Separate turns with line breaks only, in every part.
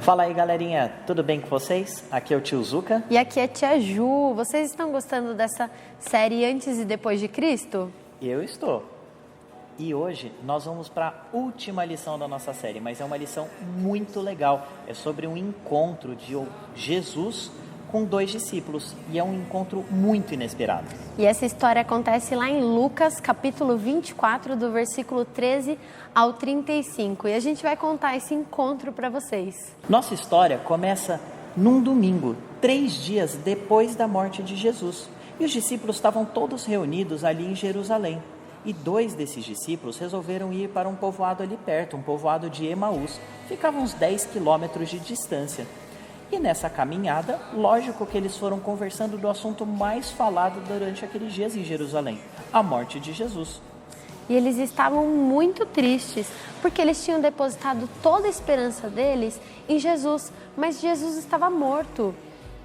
Fala aí, galerinha, tudo bem com vocês? Aqui é o tio Zuca.
E aqui é a tia Ju. Vocês estão gostando dessa série Antes e Depois de Cristo?
Eu estou. E hoje nós vamos para a última lição da nossa série, mas é uma lição muito legal. É sobre um encontro de Jesus com 2 discípulos e é um encontro muito inesperado.
E essa história acontece lá em Lucas, capítulo 24, do versículo 13 ao 35. E a gente vai contar esse encontro para vocês.
Nossa história começa num domingo, 3 dias depois da morte de Jesus. E os discípulos estavam todos reunidos ali em Jerusalém. E 2 desses discípulos resolveram ir para um povoado ali perto, um povoado de Emaús. Ficava uns 10 quilômetros de distância. E nessa caminhada, lógico que eles foram conversando do assunto mais falado durante aqueles dias em Jerusalém, a morte de Jesus.
E eles estavam muito tristes, porque eles tinham depositado toda a esperança deles em Jesus, mas Jesus estava morto.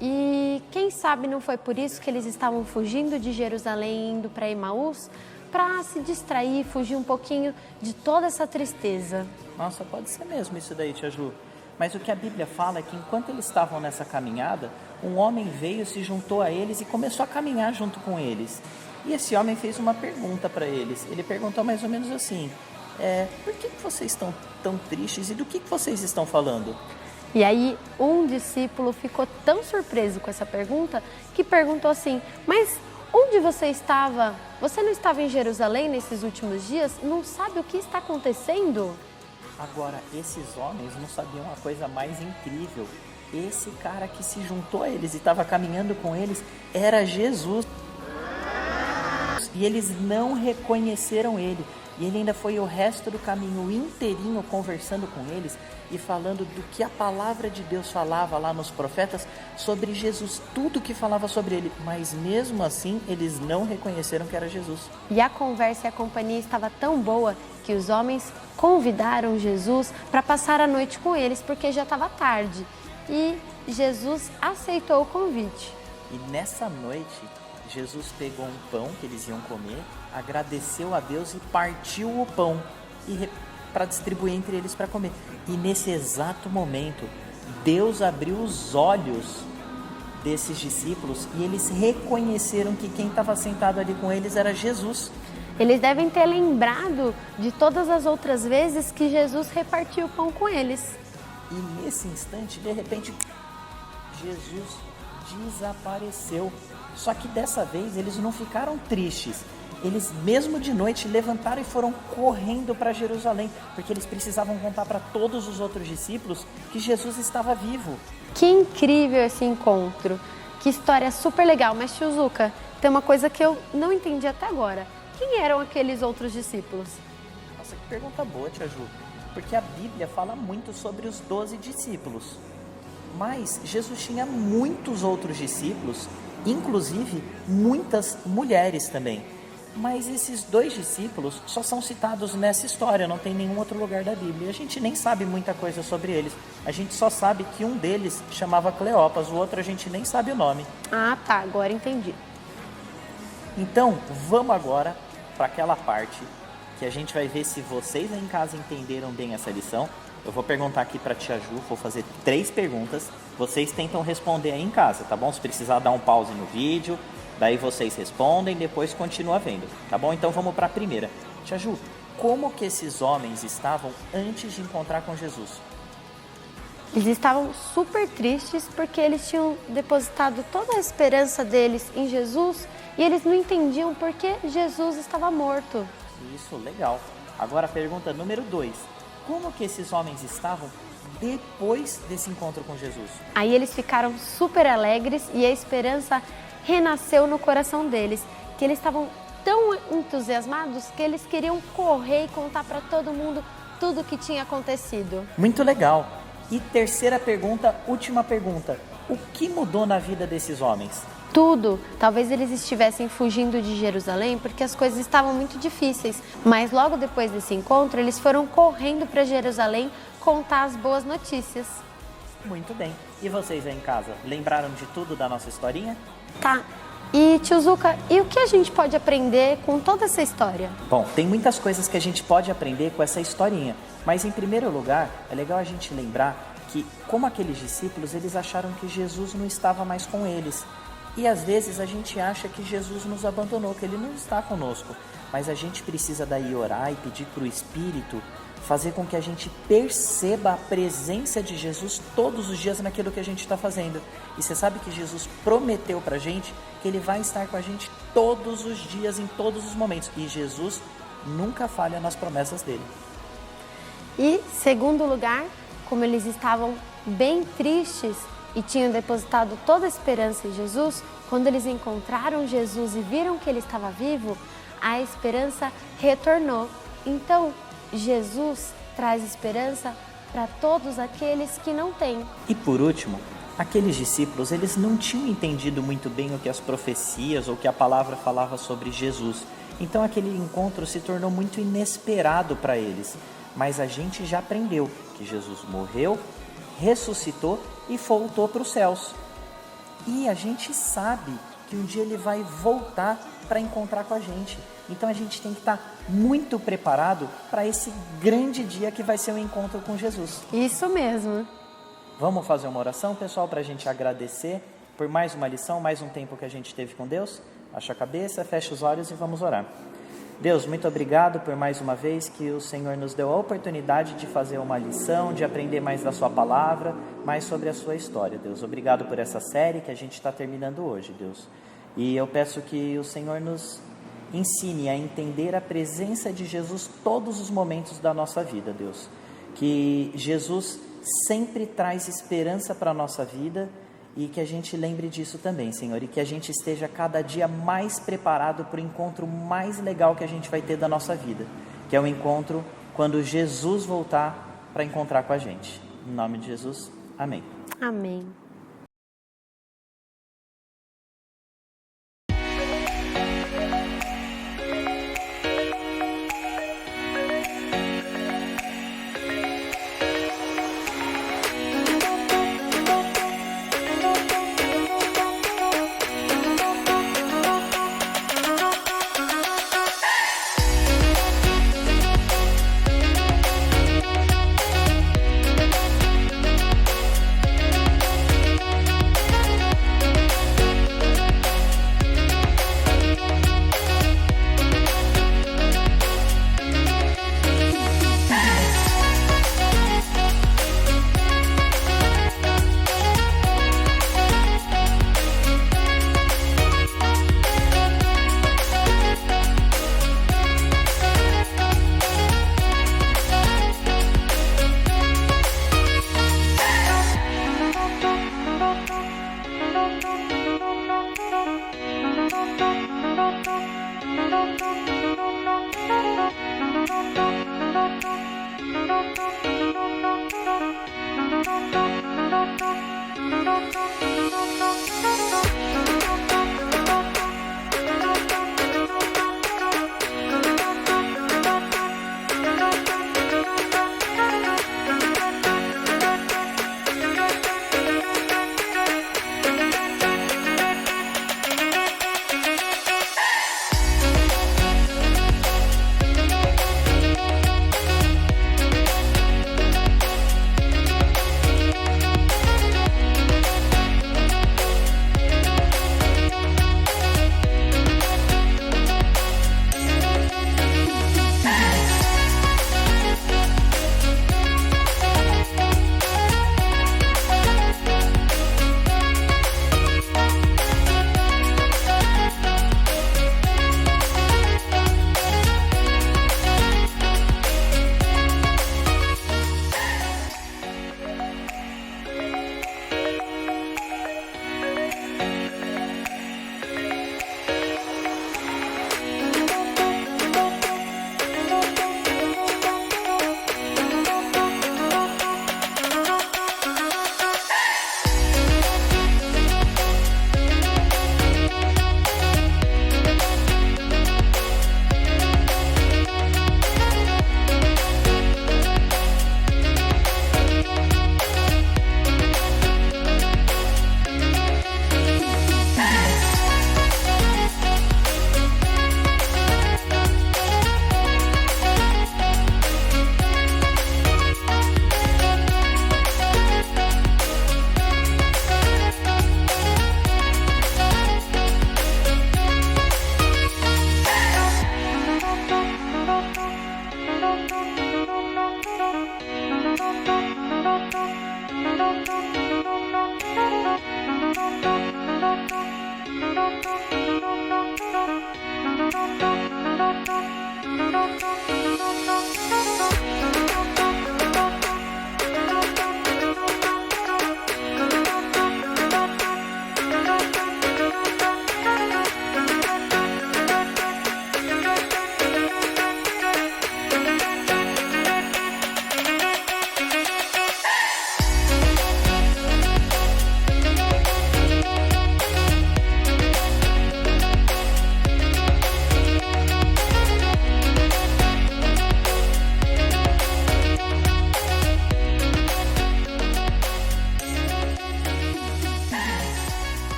E quem sabe não foi por isso que eles estavam fugindo de Jerusalém, indo para Emaús, para se distrair, fugir um pouquinho de toda essa tristeza.
Nossa, pode ser mesmo isso daí, tia Ju. Mas o que a Bíblia fala é que enquanto eles estavam nessa caminhada, um homem veio, se juntou a eles e começou a caminhar junto com eles. E esse homem fez uma pergunta para eles. Ele perguntou mais ou menos assim, por que vocês estão tão tristes e do que vocês estão falando?
E aí um discípulo ficou tão surpreso com essa pergunta que perguntou assim, mas onde você estava? Você não estava em Jerusalém nesses últimos dias? Não sabe o que está acontecendo?
Agora, esses homens não sabiam a coisa mais incrível. Esse cara que se juntou a eles e estava caminhando com eles era Jesus. E eles não reconheceram ele. E ele ainda foi o resto do caminho inteirinho conversando com eles e falando do que a palavra de Deus falava lá nos profetas sobre Jesus, tudo que falava sobre ele. Mas mesmo assim, eles não reconheceram que era Jesus.
E a conversa e a companhia estava tão boa que os homens convidaram Jesus para passar a noite com eles, porque já estava tarde. E Jesus aceitou o convite.
E nessa noite, Jesus pegou um pão que eles iam comer, agradeceu a Deus e partiu o pão para distribuir entre eles para comer. E nesse exato momento, Deus abriu os olhos desses discípulos e eles reconheceram que quem estava sentado ali com eles era Jesus.
Eles devem ter lembrado de todas as outras vezes que Jesus repartiu o pão com eles.
E nesse instante, de repente, Jesus desapareceu. Só que dessa vez eles não ficaram tristes. Eles, mesmo de noite, levantaram e foram correndo para Jerusalém, porque eles precisavam contar para todos os outros discípulos que Jesus estava vivo.
Que incrível esse encontro. Que história super legal. Mas, tio Zuca, tem uma coisa que eu não entendi até agora. Quem eram aqueles outros discípulos?
Nossa, que pergunta boa, tia Ju. Porque a Bíblia fala muito sobre os 12 discípulos. Mas Jesus tinha muitos outros discípulos, inclusive muitas mulheres também. Mas esses 2 discípulos só são citados nessa história, não tem nenhum outro lugar da Bíblia. A gente nem sabe muita coisa sobre eles. A gente só sabe que um deles chamava Cleopas, o outro a gente nem sabe o nome.
Ah, tá, agora entendi.
Então, vamos agora para aquela parte que a gente vai ver se vocês aí em casa entenderam bem essa lição. Eu vou perguntar aqui para a tia Ju, vou fazer 3 perguntas. Vocês tentam responder aí em casa, tá bom? Se precisar dar um pause no vídeo, daí vocês respondem, depois continua vendo, tá bom? Então vamos para a primeira. Tia Ju, como que esses homens estavam antes de encontrar com Jesus?
Eles estavam super tristes porque eles tinham depositado toda a esperança deles em Jesus e eles não entendiam por que Jesus estava morto.
Isso, legal. Agora a pergunta número 2. Como que esses homens estavam depois desse encontro com Jesus?
Aí eles ficaram super alegres e a esperança renasceu no coração deles, que eles estavam tão entusiasmados que eles queriam correr e contar para todo mundo tudo o que tinha acontecido.
Muito legal. E terceira pergunta, última pergunta. O que mudou na vida desses homens?
Tudo. Talvez eles estivessem fugindo de Jerusalém porque as coisas estavam muito difíceis. Mas logo depois desse encontro, eles foram correndo para Jerusalém contar as boas notícias.
Muito bem. E vocês aí em casa, lembraram de tudo da nossa historinha?
Tá. E tio Zuca, e o que a gente pode aprender com toda essa história?
Bom, tem muitas coisas que a gente pode aprender com essa historinha. Mas em primeiro lugar, é legal a gente lembrar que, como aqueles discípulos, eles acharam que Jesus não estava mais com eles. E às vezes a gente acha que Jesus nos abandonou, que Ele não está conosco. Mas a gente precisa daí orar e pedir para o Espírito fazer com que a gente perceba a presença de Jesus todos os dias naquilo que a gente está fazendo. E você sabe que Jesus prometeu para a gente que Ele vai estar com a gente todos os dias, em todos os momentos. E Jesus nunca falha nas promessas dele.
E, segundo lugar, como eles estavam bem tristes e tinham depositado toda a esperança em Jesus, quando eles encontraram Jesus e viram que Ele estava vivo, a esperança retornou. Então, Jesus traz esperança para todos aqueles que não têm.
E por último, aqueles discípulos, eles não tinham entendido muito bem o que as profecias ou que a palavra falava sobre Jesus. Então aquele encontro se tornou muito inesperado para eles. Mas a gente já aprendeu que Jesus morreu, ressuscitou e voltou para os céus. E a gente sabe que um dia Ele vai voltar para encontrar com a gente. Então a gente tem que estar muito preparado para esse grande dia que vai ser o encontro com Jesus.
Isso mesmo.
Vamos fazer uma oração, pessoal, para a gente agradecer por mais uma lição, mais um tempo que a gente teve com Deus? Baixa a cabeça, fecha os olhos e vamos orar. Deus, muito obrigado por mais uma vez que o Senhor nos deu a oportunidade de fazer uma lição, de aprender mais da sua palavra, mais sobre a sua história, Deus. Obrigado por essa série que a gente está terminando hoje, Deus. E eu peço que o Senhor nos ensine a entender a presença de Jesus todos os momentos da nossa vida, Deus. Que Jesus sempre traz esperança para a nossa vida e que a gente lembre disso também, Senhor. E que a gente esteja cada dia mais preparado para o encontro mais legal que a gente vai ter da nossa vida, que é o encontro quando Jesus voltar para encontrar com a gente. Em nome de Jesus, amém.
Amém.